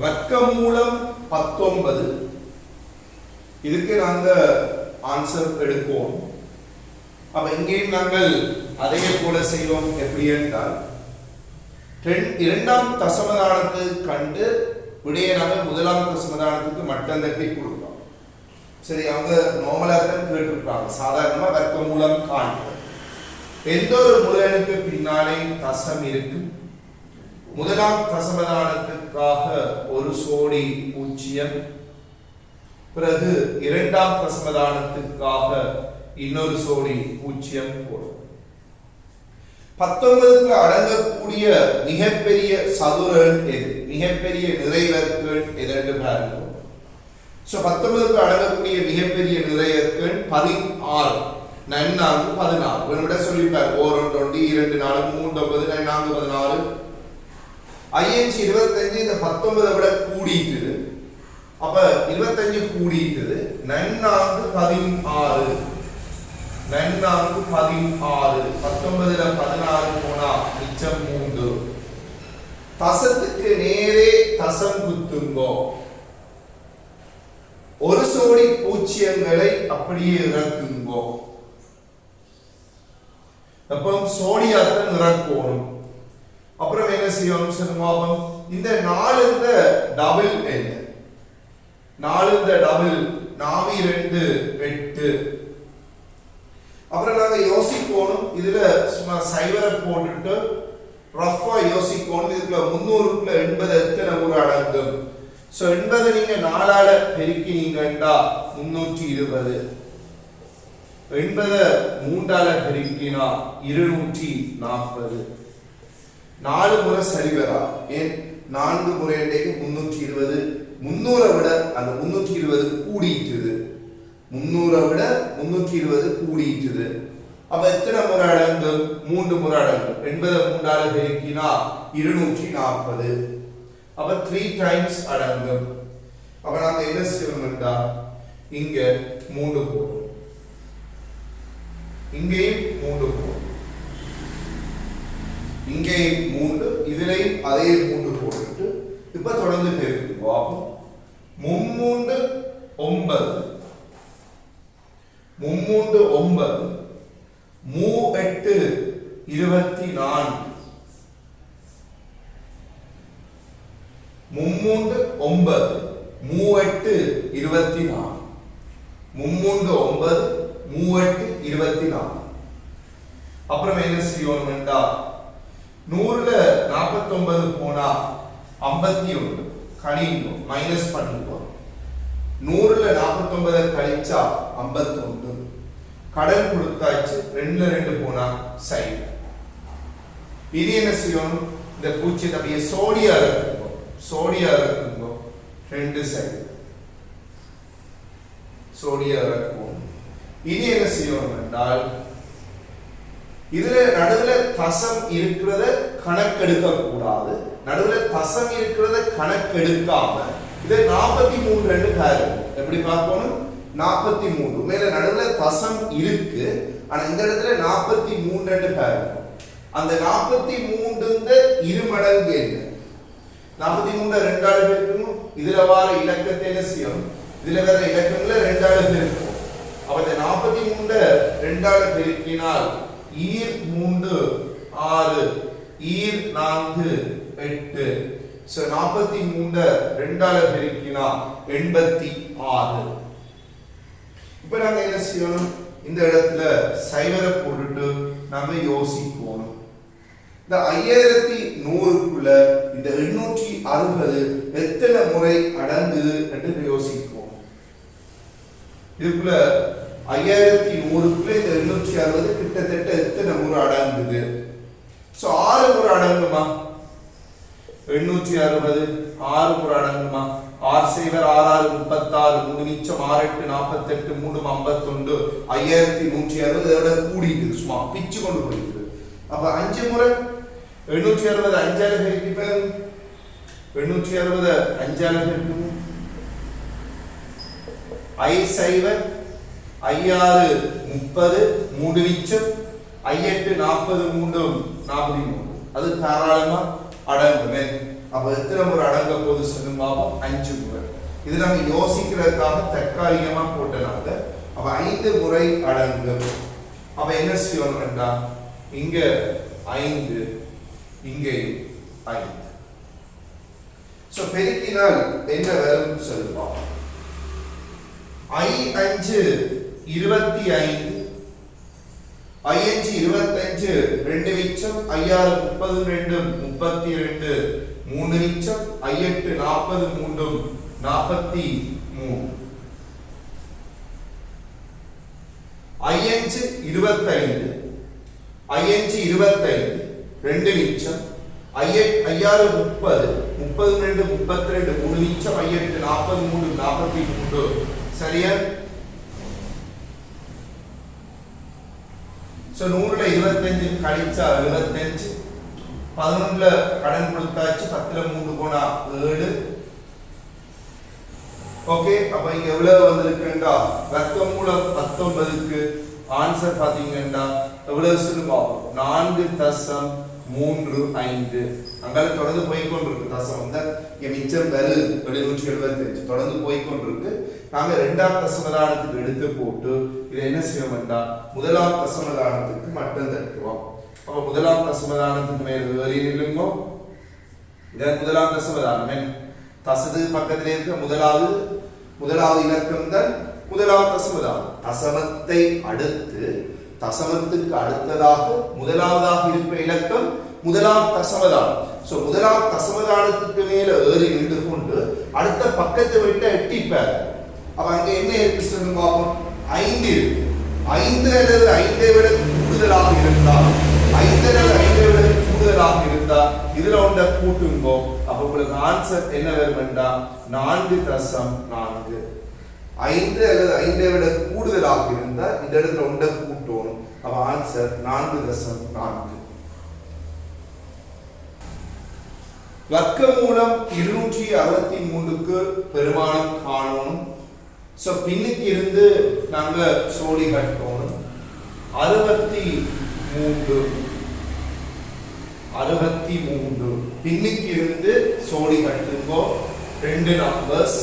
வர்க்கமூலம் 19 இதுக்கு நாங்க ஆன்சர் எடுப்போம். அப்ப இங்கேயும் நாங்கள் அதே போல செய்வோம். எப்படி என்றால் இரண்டாம் தசமதானத்தை கண்டு விடையை நாங்கள் முதலாம் தசமதானத்துக்கு மட்டம் தட்டி கொடுப்போம். சரி, அவங்க நார்மலா தான் கேட்டிருப்பாங்க. சாதாரணமா வர்க்கமூலம் காண்பது எந்த ஒரு முறையனுக்கு பின்னாலே தசம் இருக்கு. முதலாம் தசமதானத்துக்காக ஒரு சோடி பூஜ்ஜியம், பிறகு இரண்டாம் தசமதானத்துக்காக இன்னொரு சோடி பூஜ்ஜியம் போடும். 19க்கு அடங்கக்கூடிய மிகப்பெரிய சதுரன் எது, மிகப்பெரிய நிறைவெண்கள் எதென்று பாருங்கள். 19க்கு அடங்கக்கூடிய மிகப்பெரிய நிறைவெண்கள் 16, 4 16. இவனோட சொல்லிப்பார் 1 2 2 4 3 9 4 16. INC 25 இந்த 19 விட கூடிட்டு, அப்ப 25 கூடிட்டு 4 16, 4 16. 19ல 16 போனா மிச்சம் 3. தசத்துக்கு நேரே தசம் குத்துங்கோ. ஒரு சோடி பூஜ்ஜியங்களை அப்படியே இறக்குங்கோ. அப்போ சோடியாத்தான் இறக்கணும். அப்புறம் என்ன செய்யணும் சொல்லுங்க. இந்த 4 இந்த டபுள் என்ன, 4 இந்த டபுள் 4 2 8. அப்புறம் நாங்க யோசிக்கணும். இதுல சும்மா சைவரை போட்டுட்டு ரஃபா யோசிக்கணும். இதுக்குள்ள 300க்குள்ள 80 எத்தனை முறை அடங்கும். சோ 80 நீங்க 4ஆல பெருக்கினீங்கடா 320. 80 3ஆல பெருக்கினா 240. 4 முறை சரிவரா? ஏன் 4 முறை 320. 300 விட அந்த 320 கூடிட்டுது. 300 விட 320 கூடிட்டுது. அப்ப எத்தனை முறை அடங்கும்? 3 முறை அடங்கும். 80 3ஆல பெருக்கினா 240. அப்ப 3 டைம்ஸ் அடங்கும். அப்ப நாங்க என்ன செய்யணும்டா, இங்க 3 போடும், இங்கேயும் 3 போடும், இங்கேயும் 3, இதுலயும் அதே 3 போட்டுட்டு இப்ப தொடர்ந்து பெருக்குவோம். 3 9, 3 9, 8 24, 3 9 8 24, 3 9 8 24. அப்புறம் என்ன செய்யணும்டா, 100ல 49 போனா 51 கழிங்க, மைனஸ் பண்ணுவோம். 100ல 49 கழிச்சா 51. கடன் கொடுத்தாச்சு, 2ல 2 போனா சைடு. இது என்ன செய்யணும், இந்த பூச்சியை அப்படியே சோடியா இருக்குங்க, சோடியா இருக்குங்க 2 சைடு சோடியா இருக்கும். இனி என்ன செய்யணும் என்றால், இதுல நடுவுல தசம் இருக்கிறத கணக்கெடுக்க கூடாது. நடுவுல தசம் இருக்கிறத கணக்கெடுக்காம இதை 43 பாருங்க. எப்படி பார்க்கணும், 43 மேல நடுவுல தசம் இருக்கு, ஆனா இந்த இடத்துல 43 பாருங்க. அந்த 43 இருமடங்கு என்ன, 43 2ஆல பெருக்கணும். இதுல வர இலக்கத்தை என்ன செய்யணும், இதுல வர இலக்கங்களை 2ஆல பெருக்கணும். அப்ப இந்த 43 2ஆல பெருக்கினால் ஈர் 3 6, ஈர் 4 8. சோ 43 2ஆல பெருக்கினா 86. இப்ப நாங்க என்ன செய்யணும், இந்த இடத்துல சைவரை போட்டுட்டு நாம யோசிக்கணும். இந்த 5100க்குள்ள இந்த 860 எத்தனை முறை அடங்குது என்று யோசிப்போம். இதுக்குள்ள 5100க்குள்ள இந்த 860 கிட்டத்தட்ட எத்தனை முறை அடங்குது. சோ 6 முறை அடங்குமா, 860 6 முறை அடங்குமா. 6 சைவர் 6 36, 3 மிச்சம் 6 8 48, 3 51, 5160 இதோட கூடிட்டு சும்மா பிச்சு கொண்டு போயிடுது. அப்ப 5 முறை 860 5ஆல பெருக்கி பாருங்க, 860 5ஆல பெருக்குங்க. 5 சைவர் 5 6 30, 3 மிச்சம் 5 8 40, 3 43. அது தாராளமா அடங்குமே. அப்ப எத்தனை முறை அடங்க போது சொல்லும் பாப்போம் 5 முறை. இது நம்ம யோசிக்கிறதுக்காக தற்காலிகமா போட்டனாங்க. அப்ப 5 முறை அடங்கும். அப்ப என்ன செய்யணும்னா இங்க 5 இங்கே 5. சோ பெருக்கினால் என்ன வரும் சொல்லுவோம். I5 25 I5 25 2 மிச்சம் I6 32 32 3 மிச்சம் I8 43 43 I5 25 I5 25 2 மிச்சம் I6 30 32 32 3 மிச்சம் I8 43 43 சரியா? சோ 100ல 25 கழிச்சா 75, 11ல கடன் கொடுத்தாச்சு, 10ல 3 போனா 7. ஓகே, அப்ப இங்க எவ்வளவு வந்திருக்குண்டா வர்க்கமூலம் 19க்கு ஆன்சர் பாத்தீங்கன்னா எவ்வளவு சொல்லுங்க 4.35. அங்கால தொடர்ந்து போய்க்கொண்டிருக்கு தசம் வந்து இங்க மிச்சம் பெரு 775 தொடர்ந்து போய்க்கொண்டிருக்கு. நாங்க இரண்டாம் தசமதானத்துக்கு எடுத்து போட்டு இதை என்ன செய்வோம்டா முதலாம் தசமதானத்துக்கு மட்டும் தட்டுவோம். அப்ப முதலாம் தசமதானத்துக்கு மேல ஏறி நில்லுங்க. இதான் முதலாம் தசமதானம். தசது பக்கத்திலே இருக்க முதலாவது இலக்கம் தான் முதலாம் தசமதானம். தசமத்தை அடுத்து தசமத்துக்கு அடுத்ததாக முதலாவதாக இருக்கிற இலக்கம் முதலாம் தசமதானம். சோ முதலாம் தசமதானத்துக்கு மேல ஏறி நின்று கொண்டு அடுத்த பக்கத்தை விட்டு எட்டிப்பார். அப்ப அங்க என்ன இருக்கு சொல்லுங்க பாப்போம். 5 இருக்கு. 5 அல்லது 5ஐ விட கூடுதலாக இருந்தால் 5 அல்லது 5ஐ விட கூடுதலாக இருந்தால் இதுல ஒன்றை கூட்டுங்கோ. அப்ப உங்களுக்கு ஆன்சர் என்ன வரும்னா 4.4. 5 அல்லது 5ஐ விட கூடுதலாக இருந்தால் இந்த இடத்துல ஒன்றை கூட்டணும். அப்ப ஆன்சர் 4.4. வர்க்கமூலம் 263க்கு பெருமானம் காணணும். சோ பின்னுக்கு இருந்து நாங்க சோடி கட்டணும். 63 பின்னுக்கு இருந்து சோடி கட்டுங்கோ. 2 நம்பர்ஸ்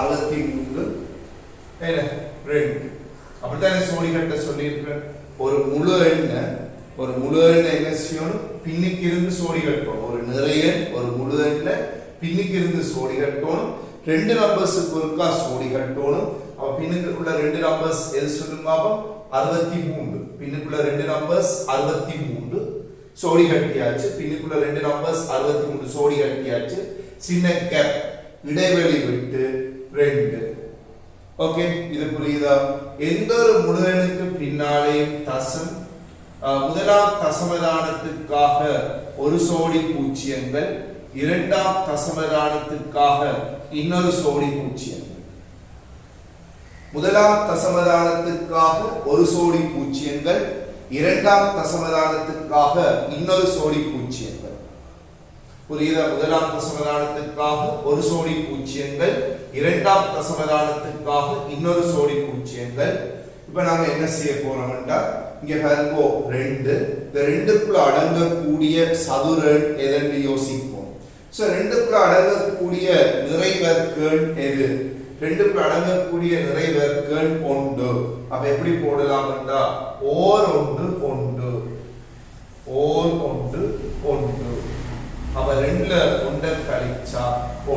63 என்ன 2 அப்படித்தானே சோடி கட்ட சொல்லியிருக்கேன். ஒரு முழு எண்ண என்ன செய்யணும் பின்னுக்கு இருந்து சோடி கட்டணும். ஒரு நிறைய ஒரு முழு எண்ண பின்னுக்கு இருந்து சோடி கட்டணும். 2 நம்பர்ஸ்க்கு ஒருக்கா சோடி கட்டணும். அப்ப பின்னுக்குள்ள 2 நம்பர்ஸ் எது சொல்லுங்க பாப்போம் 63. பின்னுக்குள்ள 2 நம்பர்ஸ் 63 சோடி கட்டியாச்சு. பின்னுக்குள்ள 2 நம்பர்ஸ் 63 சோடி கட்டியாச்சு. சின்ன கேப் இடைவெளி விட்டு 2. ஓகே, இது புரியுதா? எந்த ஒரு முழு எண்ணுக்கு பின்னாலேயும் தசம் முதலாம் தசமதானத்துக்காக ஒரு சோடி பூஜ்ஜியங்கள், இரண்டாம் தசமதானத்துக்காக இன்னொரு சோடி பூஜ்ஜியங்கள். முதலாம் தசமதானத்துக்காக ஒரு சோடி பூஜ்ஜியங்கள், இரண்டாம் தசமதானத்துக்காக இன்னொரு சோடி பூஜ்ஜியங்கள். புரியுதா? முதலாம் தசமதானத்துக்காக ஒரு சோடி பூஜ்ஜியங்கள், இரண்டாம் தசமதானத்துக்காக இன்னொரு சோடி பூஜ்ஜியங்கள். இப்ப நாங்க என்ன செய்ய போறோம்னா இங்க பாருங்க 2. இந்த 2க்குள்ள அடங்கக்கூடிய சதுர எதென்று யோசிப்போம். சோ 2க்குள்ள அடங்கக்கூடிய நிறைவெண்கள் எது? 2க்குள்ள அடங்கக்கூடிய நிறைவெண்கள் 1. அப்ப எப்படி போடலாம்னா ஓர் 1 1 ஓர் 1 1. அப்ப 2ல 1 கழிச்சா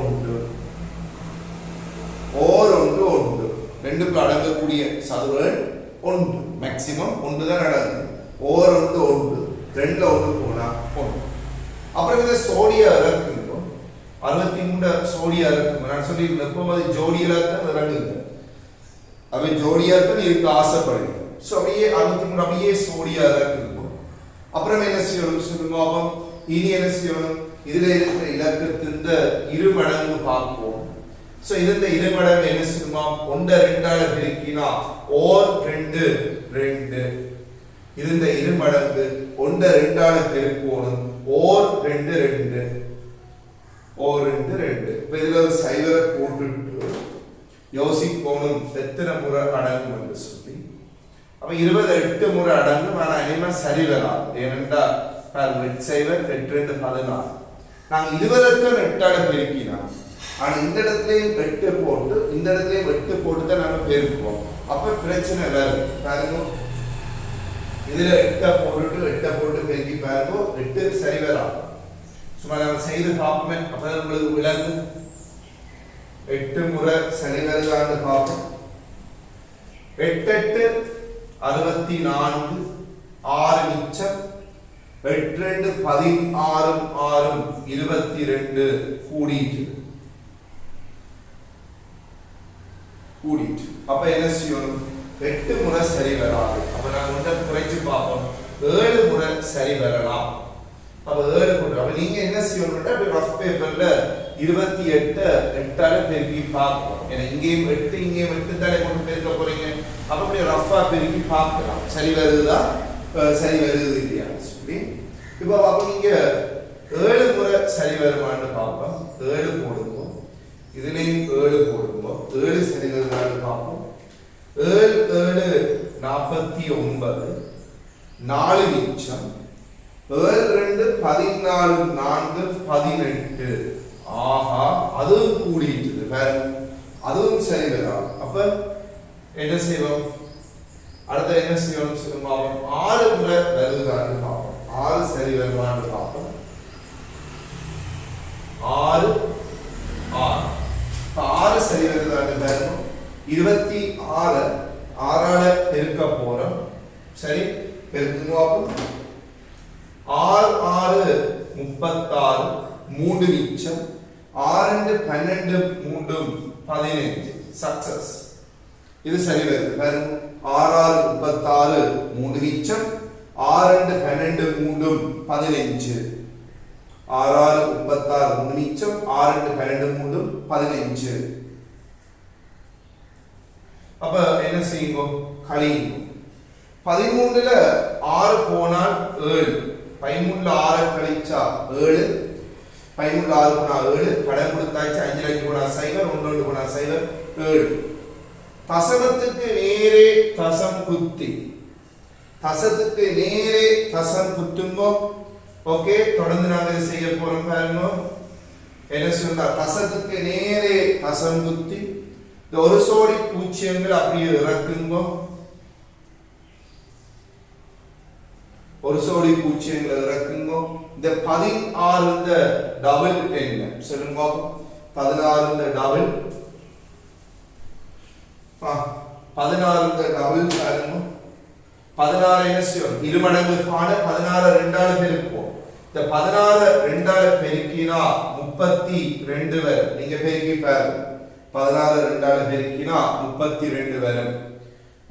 1 ஓர் 1 1. 2க்குள்ள அடங்கக்கூடிய சதுர 1 மேக்ஸிமம் 1 தான் அடங்கும். ஓர் 1 1 2ல 1 போனா 1. அப்புறம் இந்த சோடியா இறக்குங்க 63 சோடியா இறக்குங்க. நான் சொல்லியிருந்தேன் எப்போது ஜோடியில தான் இறங்குங்க. அவை ஜோடியா தான் இருக்க ஆசைப்படுங்க. ஸோ அப்படியே 63 அப்படியே சோடியா இறக்குங்க. அப்புறம் என்ன செய்யணும் சொல்லுங்க. அப்போ இனி என்ன செய்யணும் இதுல இருக்கிற இலக்கத்தின் இரு மடங்கு பார்ப்போம். சோ இந்த இரு மடங்கு என்ன செய்யுமா 1 2ஆல பெருக்கினா ஓர் 2 2. இந்த இரு மடங்கு 1 2ஆல பெருக்கணும் ஓர் 2 2 ஓர் 2 2. இப்ப இதுல ஒரு சைவரை போட்டுட்டு யோசிக்கணும் எத்தனை முறை அடங்கும் என்று சொல்லி. அப்ப 28 முறை அடங்கும். ஆனா இனிமே சரி வராது. ஏனென்றா சைவர் 8 2 14. நாங்க இருவருக்கும் 8ஆல பெருக்கினா ஆனா இந்த இடத்துலயும் 8 போட்டு இந்த இடத்துலயும் 8 போட்டு தான் நாங்க பெருக்குவோம். அப்ப பிரச்சனை வரும். பாருங்க இதுல 8 போட்டு பெருக்கி பாருங்க 8 சரி வராது. சும்மா நம்ம செய்து பார்ப்போமே. அப்பதான் உங்களுக்கு விளங்கு. 8 முறை சரி வருதான்னு பார்ப்போம். 8 8 64 6 மிச்சம் 8 2 16 6 22 கூடிட்டு அப்ப என்ன செய்யணும்? 8 முறை சரி வராது. அப்ப நாங்க கொஞ்சம் குறைச்சு பார்ப்போம். 7 முறை சரி வரலாம். அப்ப 7 போட்டு அப்ப நீங்க என்ன செய்யணும்னா அப்படி ரஃப் பேப்பர்ல 28 8ஆல பெருக்கி பார்ப்போம். ஏன்னா இங்கேயும் 8 இங்கேயும் 8 தானே கொண்டு பெருக்க போறீங்க. அப்ப அப்படியே ரஃபா பெருக்கி பார்க்கலாம். சரி வருதா சரி வருது இல்லையா சொல்லி இப்போ அப்ப நீங்க 7 முறை சரி வருமான்னு பார்ப்போம். 7 போடுவோம். இதுலயும் 7 போடுவோம். 7 சரி வருதான்னு பார்ப்போம். 7 7 49 4 மிச்சம் 7 2 14 4 18 ஆஹா அதுவும் கூடிட்டு பாருங்க அதுவும் சரி வரும். அப்ப என்ன செய்வோம்? அடுத்து என்ன செய்வோம் சொல்லுங்க. 6 முறை வருதான்னு பார்ப்போம். 6 சரி வருமான்னு பார்ப்போம். 6 6 சரி வருதான்னு பாருங்க. 26 6ஆல பெருக்க போறோம். சரி பெருக்குங்க. 6 6 36 3 மிச்சம் 6 12 3 15 சக்சஸ். இது சரி வருது பாருங்க. 6 6 36 3 மிச்சம் 6 12 3 15 6 6 36 3 மிச்சம் 6 12 3 15. அப்ப என்ன செய்யுங்க? கழியுங்க. 13ல 6 போனால் 7 13ல 6 கழிச்சா 7 13ல 6 போனா 7 கடன் கொடுத்தாச்சு 5 5 போனா 0 1 1 போனா 0 7. தசமத்துக்கு நேரே தசம் குத்தி தசத்துக்கு நேரே தசம் குத்துங்கோ. ஓகே தொடர்ந்து நாங்க செய்ய போறோம் பாருங்க. என்ன சொல்றா? தசத்துக்கு நேரே தசம் குத்தி இந்த ஒரு சோடி பூஜ்ஜியங்கள் அப்படியே இறக்குங்கோ. ஒரு சோடி பூஜ்ஜியங்களை இறக்குங்கோ. இந்த 16 இந்த டபுள் என்ன சொல்லுங்க. 16 இந்த டபுள் 16 இந்த டபுள் பாருங்க. 16 என்ன செய்யும்? இருமடங்கு காண 16 2ஆல பெருக்குவோம். இந்த 16 2ஆல பெருக்கினா 32 வரும். நீங்க பெருக்கி பாருங்க. 16 2ஆல பெருக்கினா 32 வரும்.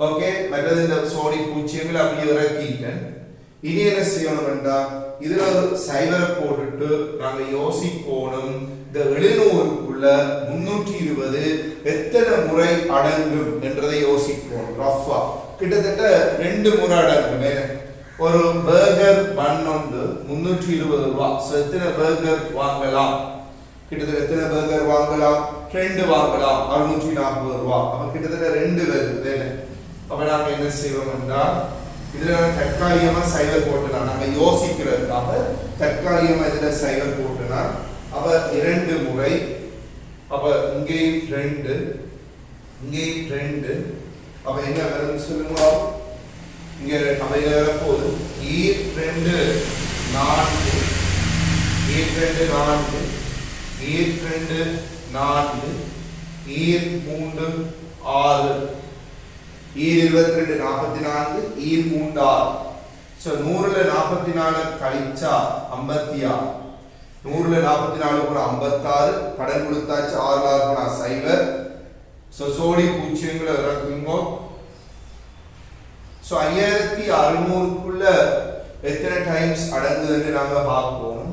ஓகே மற்றது இந்த சோடி பூஜ்ஜியங்களை அப்படியே இறக்கிட்டேன். இனி என்ன செய்யணும்டா இதுல ஒரு சைவரை போட்டுட்டு நாங்க யோசிக்கணும். இந்த 700க்குள்ள 320 எத்தனை முறை அடங்கும் என்றதை யோசிக்கணும். ரஃபா கிட்டத்தட்ட 2 முறை அடங்கும். ஒரு பர்கர் பன் வந்து 320 ரூபாய். எத்தனை பர்கர் வாங்கலாம்? கிட்டத்தட்ட எத்தனை பர்கர் வாங்கலாம்? 2 வாங்கலாம். 640 ரூபாய். அப்ப கிட்டத்தட்ட 2 வருது. அப்ப நாங்க என்ன செய்வோம் என்றால் இதுல தற்காலிகமா சைவர் போட்டுலாம். நாங்க யோசிக்கிறதுக்காக தற்காலிகமா இதுல சைவர் போட்டுலாம். அப்ப 2 முறை. அப்ப இங்கேயும் 2 இங்கேயும் 2. அப்ப என்ன வரும்னு சொல்லுங்க. இங்க நம்ம வரப்போகுது 2 4 2 4 2 4 3 6 22 44 3 6. சோ 100ல 44 கழிச்சா 56. 100ல 44 கூட 56. கடன் கொடுத்தாச்சு 6 6 கூட 0. சோ சோடி பூஜ்ஜியங்களை இறக்குங்க. சோ 5600க்குள்ள எத்தனை டைம்ஸ் அடங்குதுன்னு நாங்க பார்ப்போம்.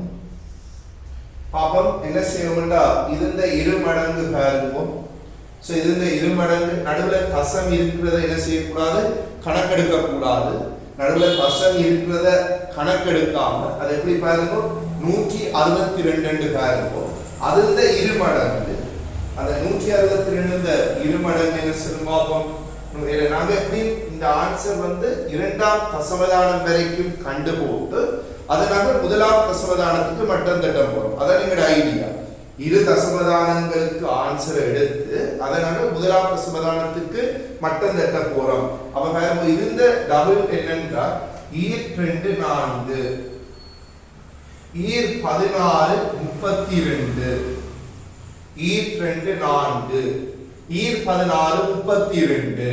பாப்போம் என்ன செய்யணும்டா இது இந்த இரு மடங்கு பாருங்க. சோ இது இந்த இரு மடங்கு நடுவுல தசம் இருக்கிறத என்ன செய்யக்கூடாது? கணக்கெடுக்க கூடாது. நடுவுல தசம் இருக்கிறத கணக்கெடுக்காம அது எப்படி பாருங்க 162 பாருங்க. அது இந்த இரு மடங்கு. அந்த 162 இந்த இரு மடங்கு என்ன சொல்லுங்க பாப்போம். நாங்க எப்படி இந்த ஆன்சர் வந்து 2ஆம் தசமதானம் வரைக்கும் கண்டு போட்டு அதனால முதலாம் தசமதானத்துக்கு மட்டம் தட்ட போறோம். அதான் எங்களோட ஐடியா. இரு தசமதானங்களுக்கு ஆன்சரை எடுத்து அதனால முதலாம் தசமதானத்துக்கு மட்டம் தட்ட போறோம். அப்ப பாருங்க இருந்த டபுள் என்னன்னா ஈர் 2 4 ஈர் 16 32 ஈர் 2 4 ஈர் 16 32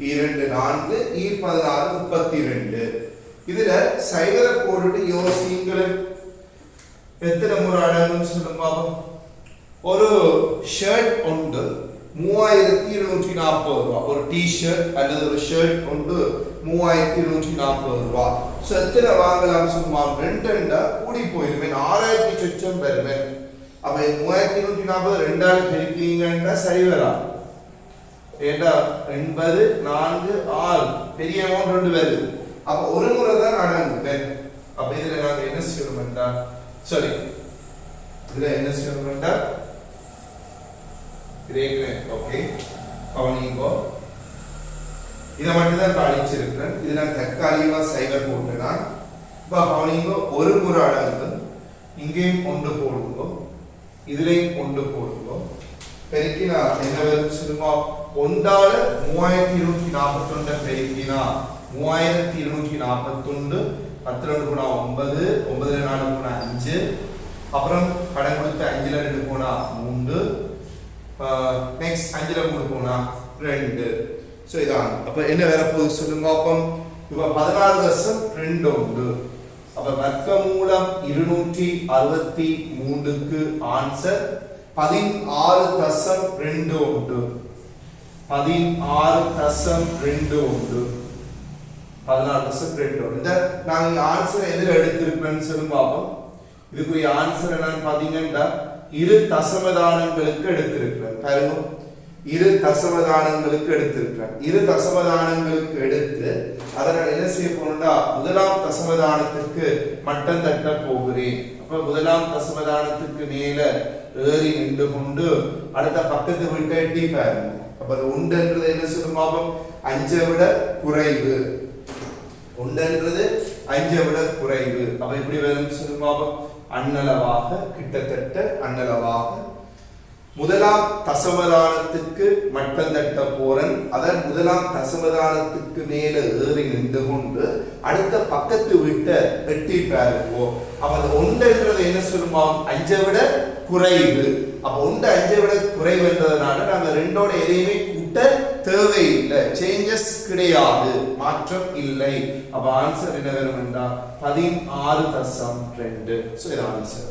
2 4 ஈர் 16 32. இதுல சைவர போட்டுட்டு யோசிங்களே எத்தனை முறை அடங்கும் சொல்லுங்க. ஒரு ஷர்ட் உண்டு 3240 ரூபாய். ஒரு டி ஷர்ட் அல்லது ஒரு ஷர்ட் உண்டு 3240 ரூபாய். சோ எத்தனை வாங்கலாம் சும்மா ரெண்டா கூடி போயிருமே 6000 சொச்சம் பெறுமே. அப்ப 3140 ரெண்டால் பெருக்கீங்கன்னா சரி வரா. ஏண்டா 80 4 6 பெரிய அமௌண்ட் ரெண்டு வருது. அப்ப ஒரு முறை தான் அடங்கு. அப்ப இதுல நாங்க என்ன செய்யணும்டா சரி இதுல என்ன செய்யணும்டா கிரேட் ஓகே கவனிங்கோ. இதை மட்டும் தான் அழிச்சிருக்கிறேன். இது நான் தற்காலிகமா சைவர் போட்டேன்னா இப்ப கவனிங்கோ ஒரு முறை அடங்கு இங்கேயும் ஒன்று போடுங்கோ இதுலயும் ஒன்று போடுங்கோ. பெருக்கினா என்ன வரும் சொல்லுமா ஒன்றால 3241 பெருக்கினா 3241 10 2 போனா 9 9 4 போனா 5 அப்புறம் கடன் கொடுத்த 5ல 2 போனா 3 நெக்ஸ்ட் 5ல 3 போனா 2. சோ இதான். அப்ப என்ன வேற போகுது சொல்லுங்க. அப்ப இப்ப 14 உண்டு. அப்ப வர்க்கமூலம் 263க்கு ஆன்சர் 16.2 உண்டு. 16.2 உண்டு. 16.2. இந்த நாங்க ஆன்சர் எதுல எடுத்திருப்பேன்னு சொல்லி பார்ப்போம். இதுக்குரிய ஆன்சர் என்னன்னு பாத்தீங்கன்னா இரு தசமதானங்களுக்கு எடுத்திருக்கிறேன். பாருங்க இரு தசமதானங்களுக்கு எடுத்திருக்கிறேன். இரு தசமதானங்களுக்கு எடுத்து அதனால் என்ன செய்ய போறோம்னா முதலாம் தசமதானத்துக்கு மட்டம் தட்ட போகிறேன். அப்ப முதலாம் தசமதானத்துக்கு மேல ஏறி நின்று கொண்டு அடுத்த பக்கத்து விட்டு எட்டி பாருங்க. அப்ப உண்டுன்றது என்ன சொல்லும் பாப்போம் 5 விட குறைவு. உண்டுன்றது 5 விட குறைவு. அப்ப எப்படி வரும் சொல்லும் பாப்போம் அண்ணளவாக கிட்டத்தட்ட அண்ணளவாக முதலாம் தசமதானத்துக்கு மட்டம் தட்ட போறன். அதன் முதலாம் தசமதானத்துக்கு மேல ஏறி நின்று கொண்டு அடுத்த பக்கத்து விட்ட எட்டி பாருங்கோ. அப்ப அந்த ஒன்றுன்றது என்ன சொல்லுமா 5 விட குறைவு. அப்ப ஒன்று 5 விட குறைவு என்றதுனால நாங்க ரெண்டோட எதையுமே கூட்ட தேவையில்லை. சேஞ்சஸ் கிடையாது, மாற்றம் இல்லை. அப்ப ஆன்சர் என்ன வரும் என்றால் 16.2. சோ இது ஆன்சர்.